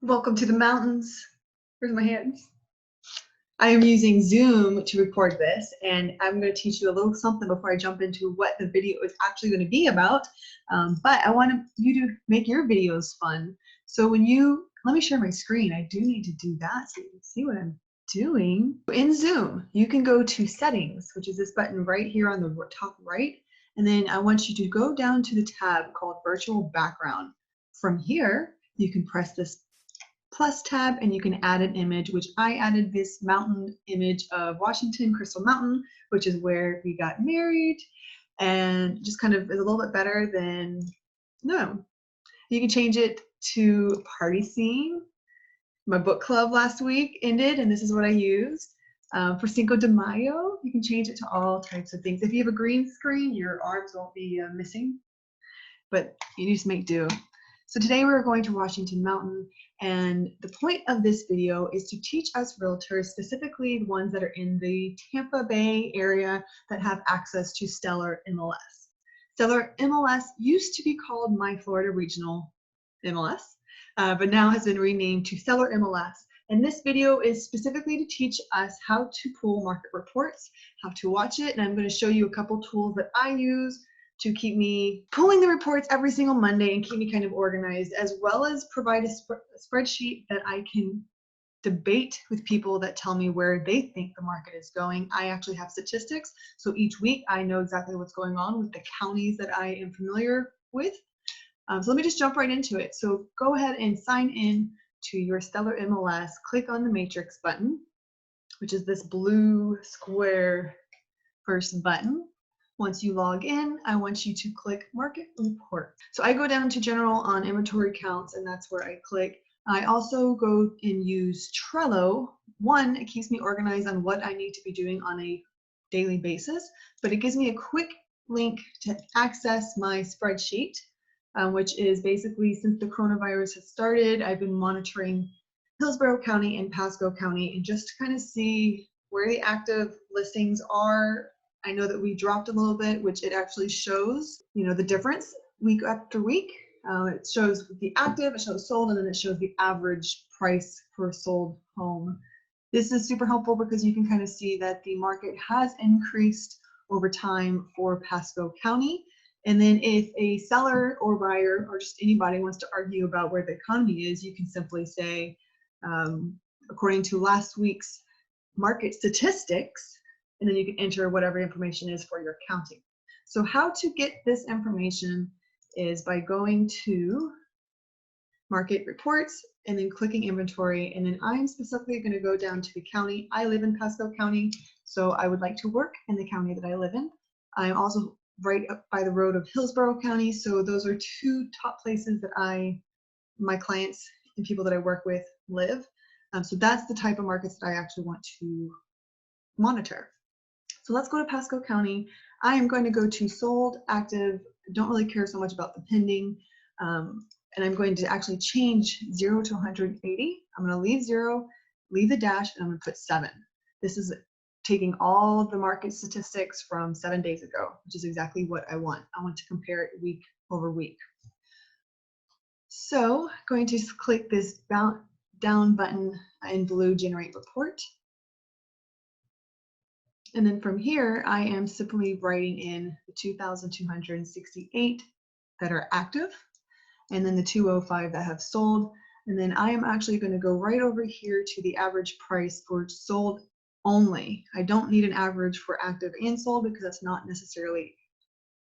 Welcome to the mountains. Where's my hands? I am using Zoom to record this, and I'm going to teach you a little something before I jump into what the video is actually going to be about. But I want you to make your videos fun. So let me share my screen. I do need to do that so you can see what I'm doing. In Zoom, you can go to Settings, which is this button right here on the top right. And then I want you to go down to the tab called Virtual Background. From here, you can press this plus tab and you can add an image, which I added this mountain image of Washington, Crystal Mountain, which is where we got married, and just kind of is a little bit better than, no. You can change it to party scene. My book club last week ended, and this is what I used. For Cinco de Mayo, you can change it to all types of things. If you have a green screen, your arms won't be missing, but you just make do. So today we're going to Washington Mountain, and the point of this video is to teach us realtors, specifically the ones that are in the Tampa Bay area that have access to Stellar MLS. Stellar MLS used to be called My Florida Regional MLS, but now has been renamed to Stellar MLS. And this video is specifically to teach us how to pull market reports, how to watch it, and I'm going to show you a couple tools that I use to keep me pulling the reports every single Monday and keep me kind of organized, as well as provide a spreadsheet that I can debate with people that tell me where they think the market is going. I actually have statistics, so each week I know exactly what's going on with the counties that I am familiar with. So let me just jump right into it. So go ahead and sign in to your Stellar MLS. Click on the matrix button, which is this blue square first button. Once you log in, I want you to click Market Report. So I go down to General on Inventory Counts, and that's where I click. I also go and use Trello. One, it keeps me organized on what I need to be doing on a daily basis, but it gives me a quick link to access my spreadsheet, which is basically, since the coronavirus has started, I've been monitoring Hillsborough County and Pasco County, and just to kind of see where the active listings are. I know that we dropped a little bit, which it actually shows, the difference week after week. It shows the active, it shows sold, and then it shows the average price per sold home. This is super helpful because you can kind of see that the market has increased over time for Pasco County. And then if a seller or buyer or just anybody wants to argue about where the economy is, you can simply say, according to last week's market statistics, and then you can enter whatever information is for your county. So how to get this information is by going to Market Reports and then clicking Inventory, and then I'm specifically going to go down to the county. I live in Pasco County, so I would like to work in the county that I live in. I'm also right up by the road of Hillsborough County, so those are two top places that my clients and people that I work with live. So that's the type of markets that I actually want to monitor. So let's go to Pasco County. I am going to go to sold, active. I don't really care so much about the pending. And I'm going to actually change 0 to 180. I'm going to leave 0, leave the dash, and I'm going to put 7. This is taking all of the market statistics from 7 days ago, which is exactly what I want. I want to compare it week over week. So going to click this down button in blue, Generate Report. And then from here, I am simply writing in the 2,268 that are active, and then the 205 that have sold. And then I am actually going to go right over here to the average price for sold only. I don't need an average for active and sold because that's not necessarily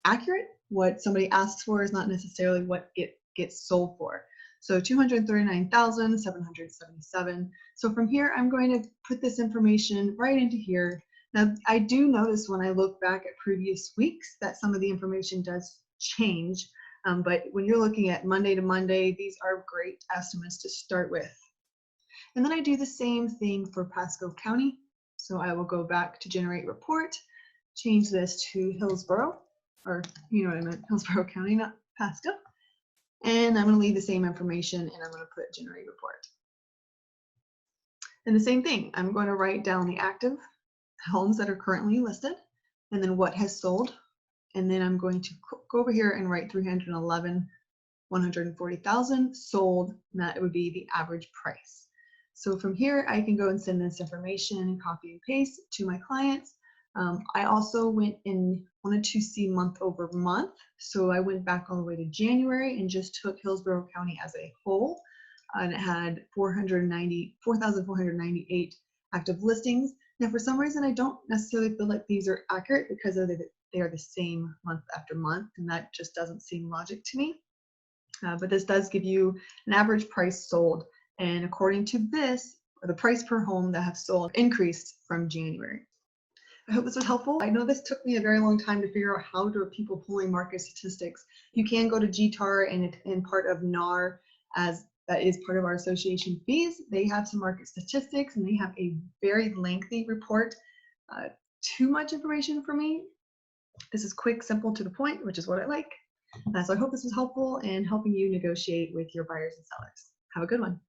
accurate. What somebody asks for is not necessarily what it gets sold for. So 239,777. So from here, I'm going to put this information right into here. Now, I do notice when I look back at previous weeks that some of the information does change, but when you're looking at Monday to Monday, these are great estimates to start with. And then I do the same thing for Pasco County. So I will go back to Generate Report, change this to Hillsborough, or you know what I meant, Hillsborough County, not Pasco. And I'm going to leave the same information, and I'm going to put Generate Report. And the same thing, I'm going to write down the active homes that are currently listed, and then what has sold. And then I'm going to go over here and write 311 140,000 sold, and that would be the average price. So from here, I can go and send this information, copy and paste to my clients. I also wanted to see month over month. So I went back all the way to January and just took Hillsborough County as a whole. And it had 4,498 active listings. Now, for some reason, I don't necessarily feel like these are accurate because they are the same month after month, and that just doesn't seem logic to me. But this does give you an average price sold. And according to this, the price per home that have sold increased from January. I hope this was helpful. I know this took me a very long time to figure out how do people pulling market statistics. You can go to GTAR and part of NAR, as that is part of our association fees. They have some market statistics and they have a very lengthy report. Too much information for me. This is quick, simple, to the point, which is what I like. So I hope this was helpful in helping you negotiate with your buyers and sellers. Have a good one.